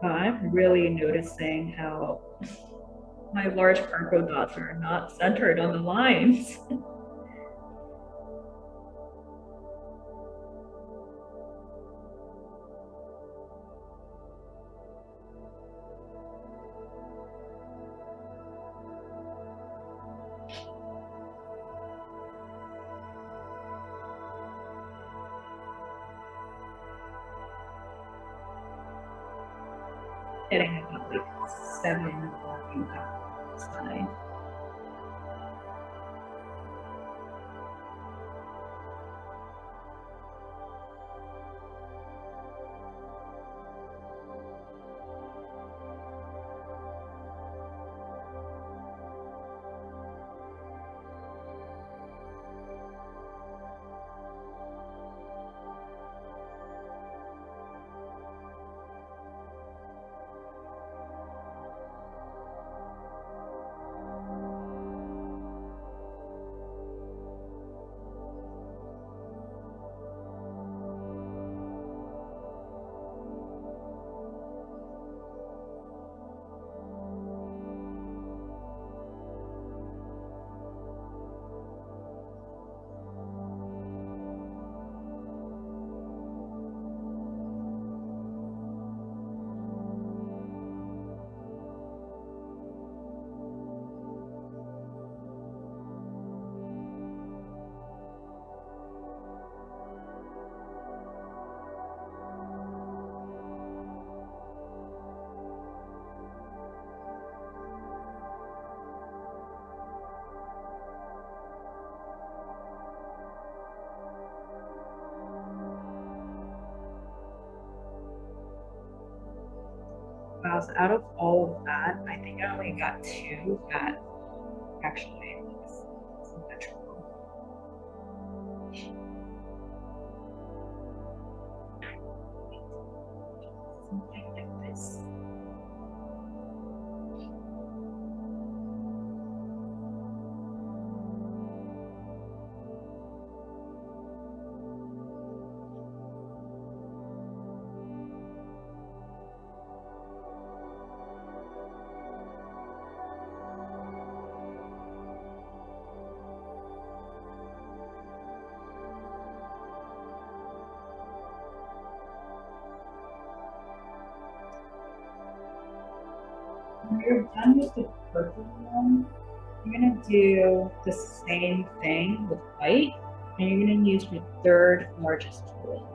I'm really noticing how my large purple dots are not centered on the lines. Getting about like 7 walking dots side. Wow, so out of all of that, I think I only got 2 that actually looks symmetrical. Something like this. When you're done with the purple one, you're gonna do the same thing with white, and you're gonna use your 3rd largest tool.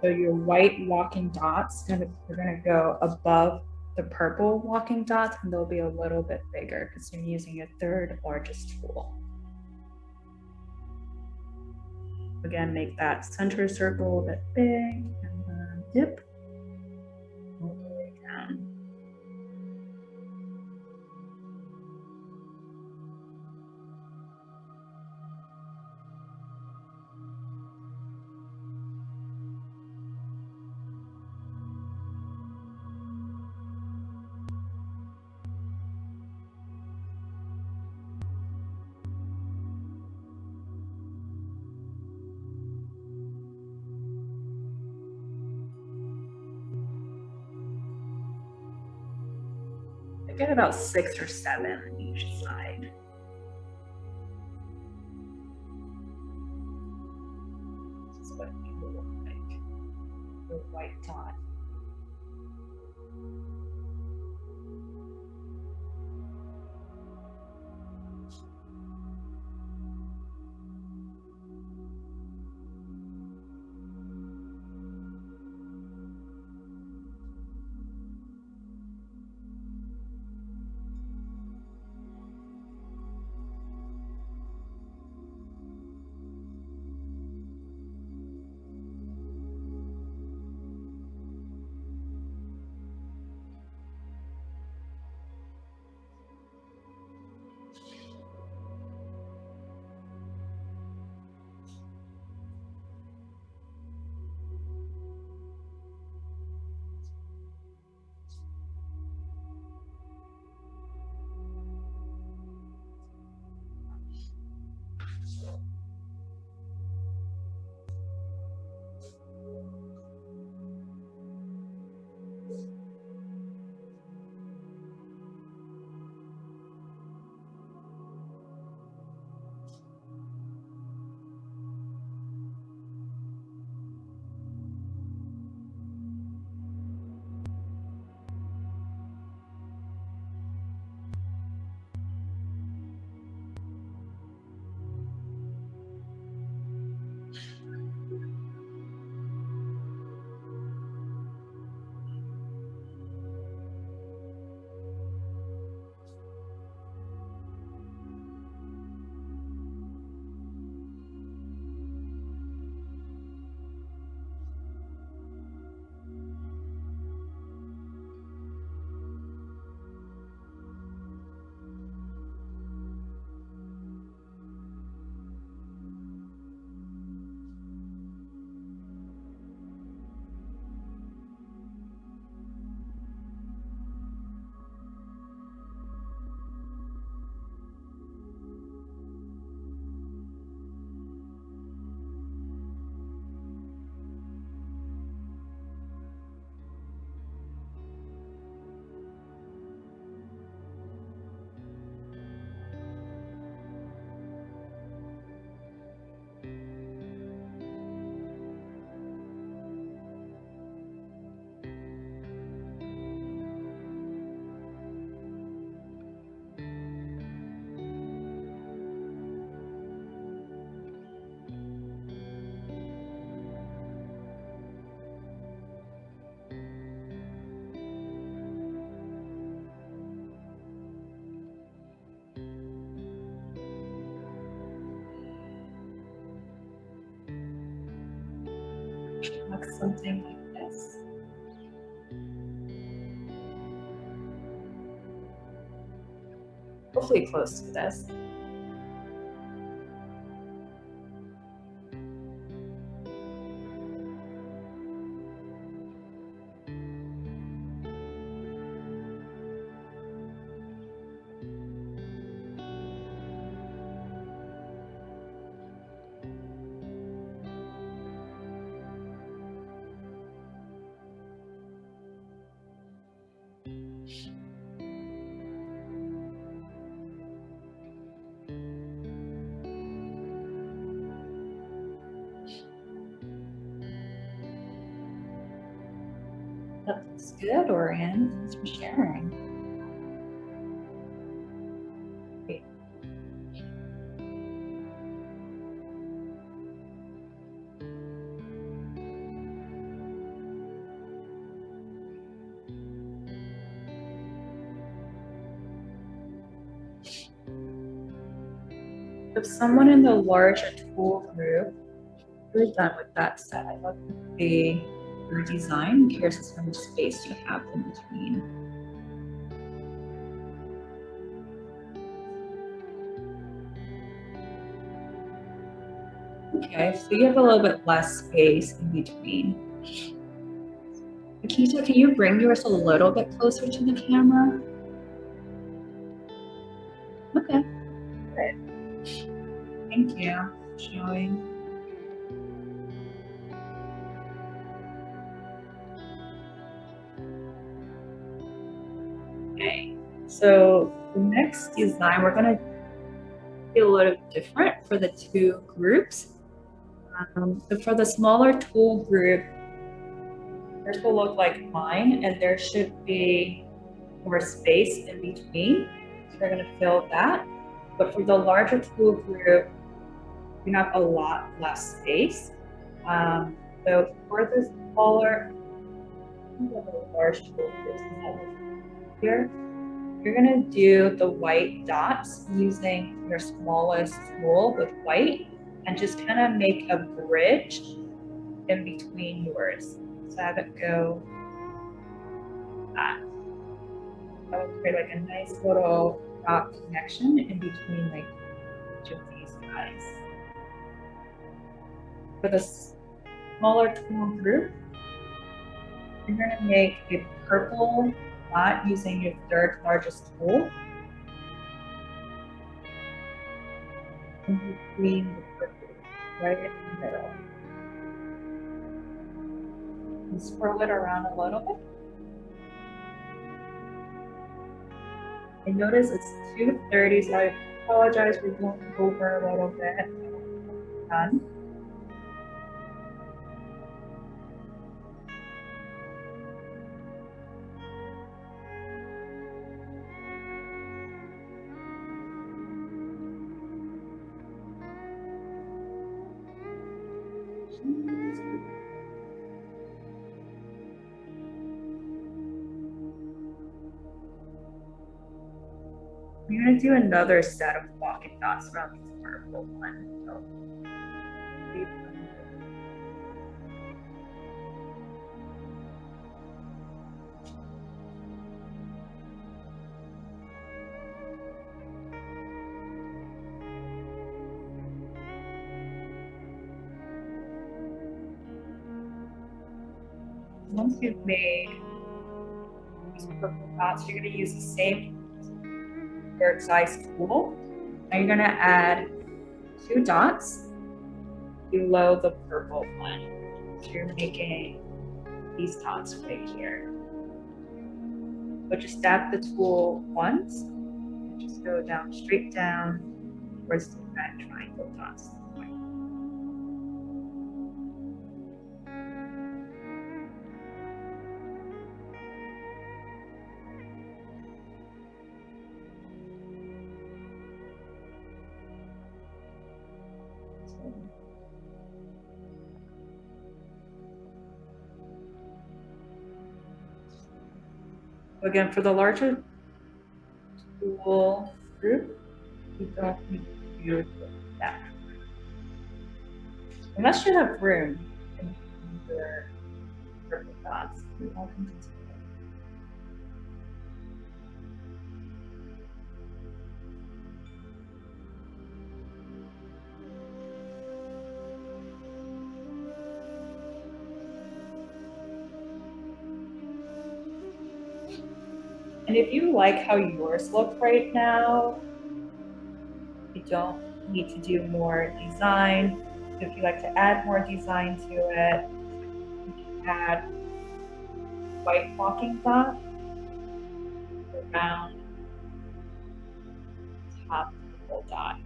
So your white walking dots are gonna go above the purple walking dots, and they'll be a little bit bigger because you're using your 3rd largest tool. Again, make that center circle a bit big, and then dip all the way down. I get about 6 or 7 on each side. This is what it will look like. The white dot. Looks something like this. hopefully close to this. That looks good, Orion. Thanks for sharing. Great. If someone in the larger tool group is done with that set, I'd love to see your design. I'm curious as to how much space you have in between. Okay, so you have a little bit less space in between. Akita, can you bring yours a little bit closer to the camera? Okay, good. Thank you for showing. Okay, so the next design, we're gonna be a little different for the two groups. So for the smaller tool group, yours will look like mine, and there should be more space in between. So we're gonna fill that. But for the larger tool group, you have a lot less space. So for the smaller, large tool groups here, you're gonna do the white dots using your smallest tool with white and just kind of make a bridge in between yours. So have it go that. That will create like a nice little dot connection in between like each of these guys. For the smaller tool group, you're gonna make a purple dot using your third largest tool. In between the purple, right in the middle. And swirl it around a little bit. And notice it's 2:30, so I apologize for going over a little bit. Done. We're gonna do another set of pocket dots around this purple one. So, once you've made these purple dots, you're gonna use the same third size tool. Now you're gonna add 2 dots below the purple one. So you're making these dots right here. But just stab the tool once and just go down, straight down towards the red triangle dots. Again, for the larger tool group, you don't need to do that. Unless you have room in your purple dots. You're welcome to do it. And if you like how yours look right now, you don't need to do more design. If you like to add more design to it, you can add white walking dot around the top of the full dot.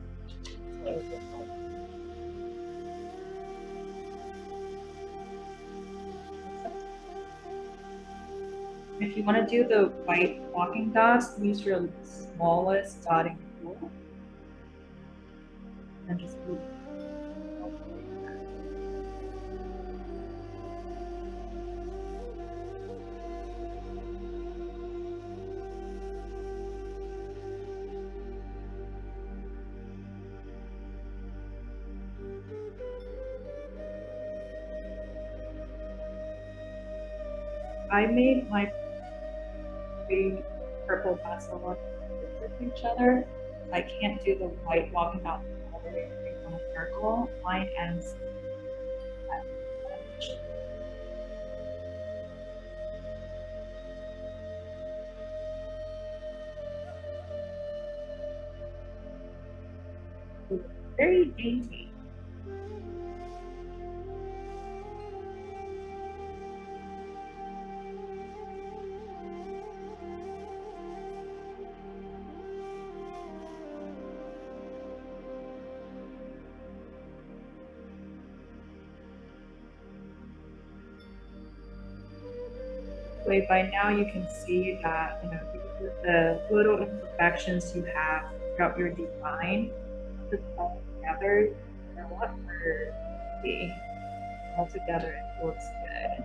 If you want to do the white walking dots, use your smallest dotting tool and just move. I made my purple pastel ones with each other. I can't do the white walking out all the way on a circle. Mine ends at the edge. Very dainty. By now you can see that, you know, the little imperfections you have throughout your design, put them all together, they're a lot more pretty. All together it looks good.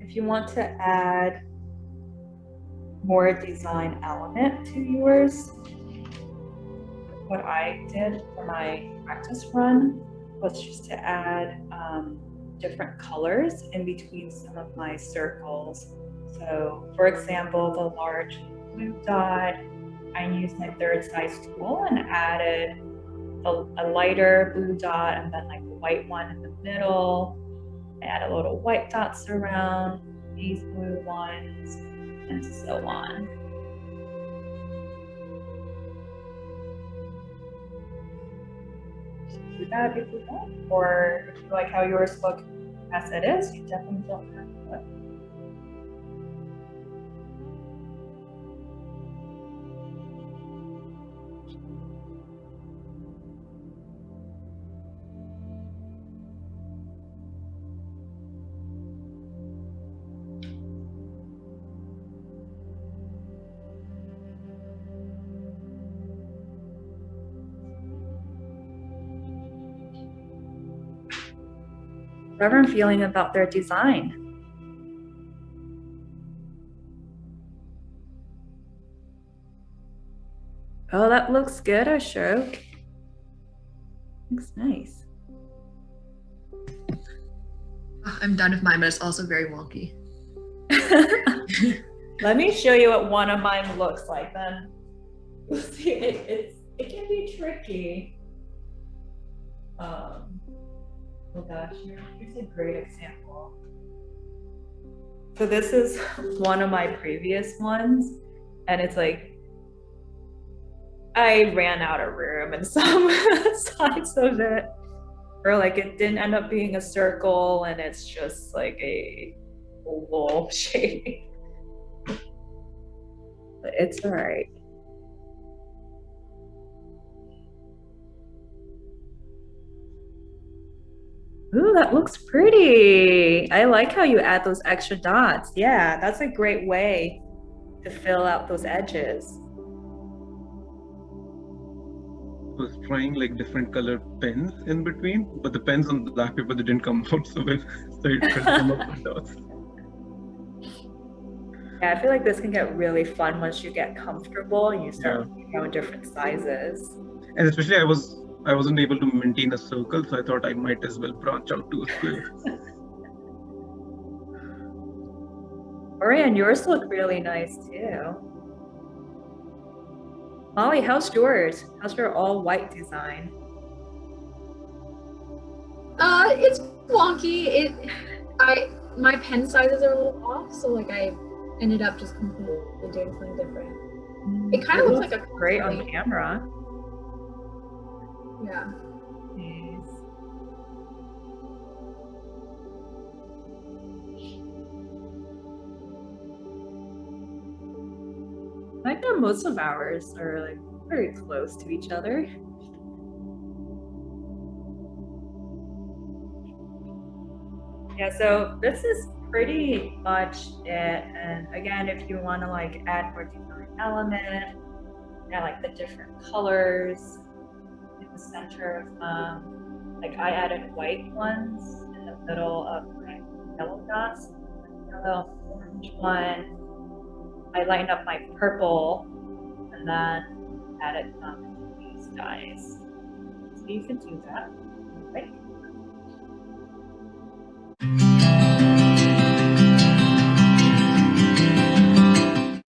If you want to add more design element to yours, what I did for my practice run was just to add different colors in between some of my circles. So for example, the large blue dot, I used my third size tool and added a lighter blue dot and then like a white one in the middle. I add a little white dots around these blue ones and so on. Do that if you want, or if you like how yours look as it is, you definitely don't have to. How everyone feeling about their design? Oh, that looks good, Ashok. Looks nice.
I'm done with mine, but it's also very wonky.
Let me show you what one of mine looks like then. See, it can be tricky. Oh gosh, here's a great example. So this is one of my previous ones, and it's like I ran out of room in some sides of it. Or like it didn't end up being a circle and it's just like a oval shape. But it's all right. Ooh, that looks pretty. I like how you add those extra dots. Yeah, that's a great way to fill out those edges.
I was trying like different colored pens in between, but the pens on the black paper they didn't come out so well, so it couldn't come up with dots.
Yeah, I feel like this can get really fun once you get comfortable and you start going different sizes.
And especially I wasn't able to maintain a circle, so I thought I might as well branch out to a square.
Orion, yours look really nice too. Molly, how's yours? How's your all white design?
It's wonky. My pen sizes are a little off, so like I ended up just completely doing something different. It kind of looks like a
great on camera.
Yeah.
Nice. I think that most of ours are like very close to each other. Yeah, so this is pretty much it. And again, if you want to like add more design element, add like the different colors in the center of like I added white ones in the middle of my yellow dots, yellow, orange one. I lightened up my purple and then added these guys. So you can do that. Right?